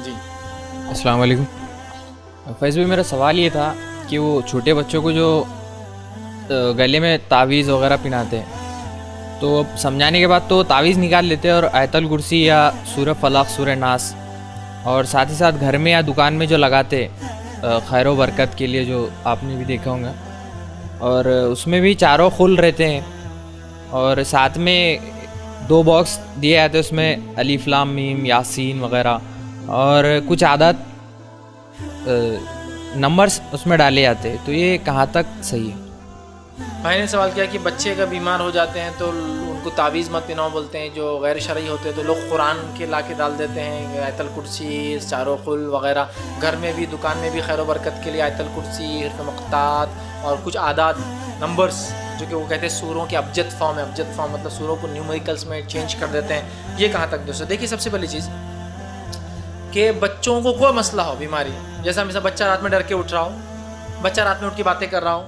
जी। अस्सलाम वालेकुम। फैज़ भाई, मेरा सवाल ये था कि वो छोटे बच्चों को जो गले में तावीज़ वगैरह पिनाते हैं, तो अब समझाने के बाद तो तावीज़ निकाल लेते हैं और आयतल कुर्सी या सूरह फलक, सूरह नास, और साथ ही साथ घर में या दुकान में जो लगाते हैं खैर व बरकत के लिए, जो आपने भी देखा होगा, और उसमें भी चारों खुल रहते हैं, और साथ में दो बॉक्स दिए जाते हैं, उसमें अलिफ लाम मीम यासीन वगैरह, और कुछ आदत नंबर्स उसमें डाले जाते हैं। तो ये कहाँ तक सही है? भाई ने सवाल किया कि बच्चे अगर बीमार हो जाते हैं तो उनको तावीज़ मत पिनाओ बोलते हैं, जो गैर शरई होते हैं तो लोग कुरान के ला के डाल देते हैं, आयतल कुर्सी, चारों खुल वगैरह। घर में भी दुकान में भी खैर बरकत के लिए आयतल कुर्सी, हिर्फ मक़तात और कुछ आदात नंबर्स, जो कि वो कहते हैं सूरों के अबजद फॉर्म है। अबजद फॉर्म मतलब सूरों को न्यूमेरिकल्स में चेंज कर देते हैं। ये कहाँ तक दोस्तों? देखिए, सबसे पहली चीज़ कि बच्चों को कोई मसला हो, बीमारी, जैसा हमेशा बच्चा रात में डर के उठ रहा हो, बच्चा रात में उठ के बातें कर रहा हो,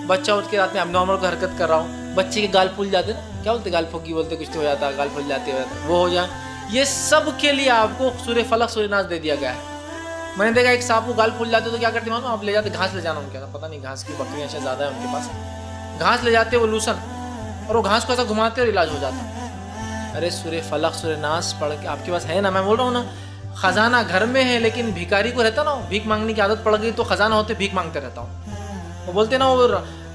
बच्चा उठ के रात में अबनॉर्मल को हरकत कर रहा हूँ, बच्चे के गाल फूल जाते ना, क्या बोलते, गाल फूकी बोलते, कुछ तो हो जाता है, गाल फूल जाते हो, वो हो जाए, ये सब के लिए आपको सूरह फलक सूरह नास दे दिया गया है। मैंने देखा एक सांप को गाल फूल जाते तो क्या करते मालूम? आप ले जाते, घास ले जाना उनके, पता नहीं घास की बकरियाँ शायद ज़्यादा है उनके पास, घास ले जाते वो लूसन, और वो घास को ऐसा घुमाते और इलाज हो जाता। अरे सूरह फलक सूरह नास पढ़ के आपके पास है ना, मैं बोल रहा हूँ ना, खजाना घर में है, लेकिन भिखारी को रहता ना, भीख मांगने की आदत पड़ गई तो खजाना होते भीख मांगते रहता हूँ। वो बोलते ना, वो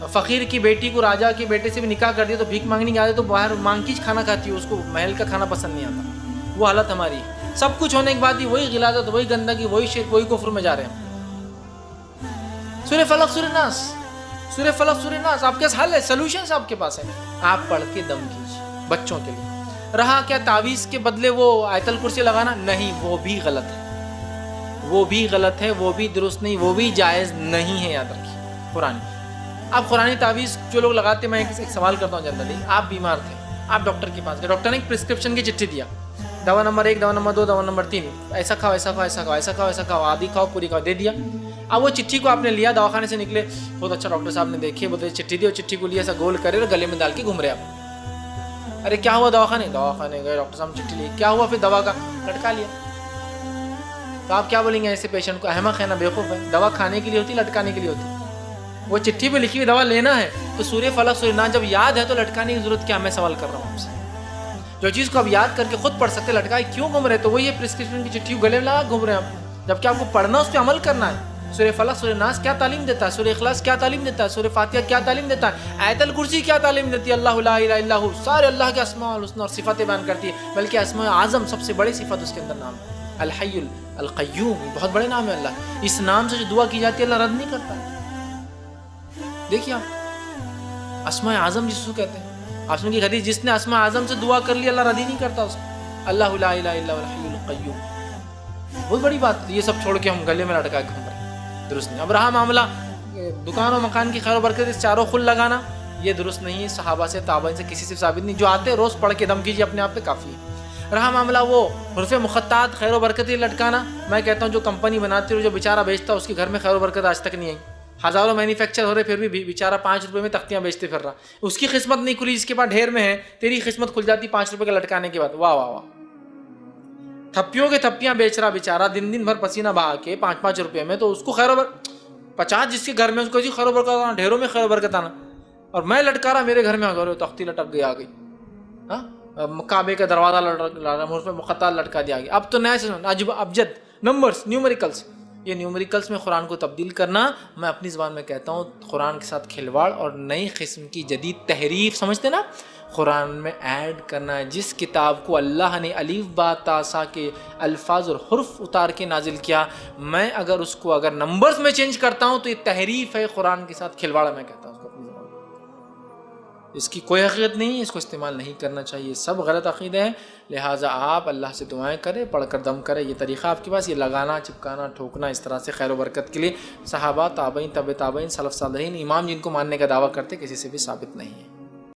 फ़कीर की बेटी को राजा के बेटे से भी निकाह कर दिया तो भीख मांगने की आदत, तो बाहर मांग की खाना खाती है, उसको महल का खाना पसंद नहीं आता। वो हालत हमारी, सब कुछ होने के बाद भी वही गिलादत, वही गंदगी, वही शिर्क, वही कुफ्र में जा रहे हैं। सूरह फलक सूरह नास, सूरह फलक सूरह नास आपके पास हल है, सोल्यूशन आपके पास है, आप पढ़ के दम कीजिए बच्चों के लिए। रहा क्या तावीज़ के बदले वो आयतल कुर्सी लगाना, नहीं, वो भी गलत है, वो भी गलत है, वो भी दुरुस्त नहीं, वो भी जायज़ नहीं है, याद रखिए। कुरान, आप कुरानी तावीज़ जो लोग लगाते, मैं एक सवाल करता हूँ जनरली, आप बीमार थे, आप डॉक्टर के पास गए, डॉक्टर ने एक प्रिस्क्रिप्शन की चिट्ठी दिया, दवा नंबर 1, दवा नंबर 2, दवा नंबर 3, ऐसा खाओ, ऐसा खाओ, ऐसा खाओ, ऐसा खाओ, ऐसा खाओ, आधी खाओ, पूरी खाओ, दे दिया। अब वो चिट्ठी को आपने लिया, दवाखाने से निकले, बहुत अच्छा डॉक्टर साहब ने देखे, बोलते चिट्ठी दी, और चिट्ठी को लिया, ऐसा गोल करे और गले में डाल के घूम रहे आप। अरे क्या हुआ? दवाखाने गए, डॉक्टर साहब ने चिट्ठी ली, क्या हुआ? फिर दवा का लटका लिया। तो आप क्या बोलेंगे ऐसे पेशेंट को? अहमक है ना, बेवकूफ़ है, दवा खाने के लिए होती, लटकाने के लिए होती। वो चिट्ठी पे लिखी हुई दवा लेना है तो सूरह फलक सूरह नास जब याद है तो लटकाने की जरूरत क्या? मैं सवाल कर रहा हूँ आपसे, जो चीज़ को आप याद करके खुद पढ़ सकते, लटकाए क्यों घूम रहे? तो वही है, प्रिस्क्रिप्शन की चिट्ठी गले में लगा घूम रहे हैं आप, जबकि आपको पढ़ना, उस पर अमल करना है। सूरह फलक सूरह नास क्या तालीम देता है? सूरह इखलास क्या तालीम देता है? सूरह फातिहा क्या तालीम देता है? आयतल कुर्सी क्या तालीम देती है? अल्लाहु ला इलाहा इल्ला हु, सारे अल्लाह के अस्माउल हुस्ना और सिफातें बयान करती है, बल्कि अस्माए आज़म सबसे बड़ी सिफत उसके अंदर नाम है अल हय्युल अल क़य्यूम, बहुत बड़े नाम है अल्लाह। इस नाम से जो दुआ की जाती है अल्लाह रद्द नहीं करता। देखिए आप, अस्माए आज़म जिसको कहते हैं, आपने की हदीस, जिसने अस्माए आज़म से दुआ कर लिया अल्लाह रद्द ही नहीं करता उसको। अल्लाहु ला इलाहा इल्ला हुवल हय्युल क़य्यूम, बहुत बड़ी बात। ये सब छोड़ के हम गले में लटका के घूम रहे हैं, दुरुस्त नहीं। अब रहा मामला दुकान और मकान की खैर बरकत, चारों खुल लगाना, ये दुरुस्त नहीं है, सहाबा से ताबईन से किसी से साबित नहीं। जो आते हैं रोज़ पढ़ के दम कीजिए, अपने आप पे काफ़ी है। रहा मामला वो हुर्फ़ मुख़त्तात खैर व बरकत लटकाना, मैं कहता हूँ जो कंपनी बनाती है, जो बेचारा बेचता है, उसके घर में खैर व बरकत आज तक नहीं आई। हज़ारों मैन्युफैक्चर हो रहे, फिर भी बेचारा 5 रुपये में तख्तियाँ बेचते फिर रहा, उसकी किस्मत नहीं खुली, जिसके पास ढेर में है। तेरी किस्मत खुल जाती 5 रुपये का लटकाने के बाद, वाह वाह वाह। थप्पियों के थप्पियाँ बेच रहा बेचारा, दिन दिन भर पसीना बहा के 5-5 रुपये में, तो उसको खैर 50 जिसके घर में, उसको खैर बरकत आना, ढेरों में खैर बरकत आना। और मैं लटका रहा, मेरे घर में अगर तख्ती लटक गई, आ गई, हाँ, काबे का दरवाज़ा मुर्फ़ मुख़त्तात लटका दिया गया। अब तो नया से अबजद नंबर्स, न्यूमेरिकल्स, ये न्यूमेरिकल्स में कुरान को तब्दील करना, मैं अपनी ज़बान में कहता हूँ कुरान के साथ खिलवाड़ और नई किस्म की जदीद तहरीफ, समझते ना, कुरान में ऐड करना है। जिस किताब को अल्लाह ने अलीफ बा ता सा के अल्फाज और हुर्फ उतार के नाजिल किया, मैं अगर उसको अगर नंबर्स में चेंज करता हूँ तो ये तहरीफ है, कुरान के साथ खिलवाड़, मैं कहता हूँ उसको अपनी ज़बान में। इसकी कोई हकीकत नहीं है, इसको इस्तेमाल नहीं करना चाहिए, सब गलत अक़ीदे हैं। लिहाजा आप अल्लाह से दुआएं करें, पढ़कर दम करें। ये तरीक़ा आपके पास, ये लगाना, चिपकाना, ठोकना, इस तरह से खैर व बरकत के लिए सहाबा, ताबईन, तबे ताबईन, सलफ़ सालिहीन, इमाम जिनको मानने का दावा करते, किसी से भी साबित नहीं है।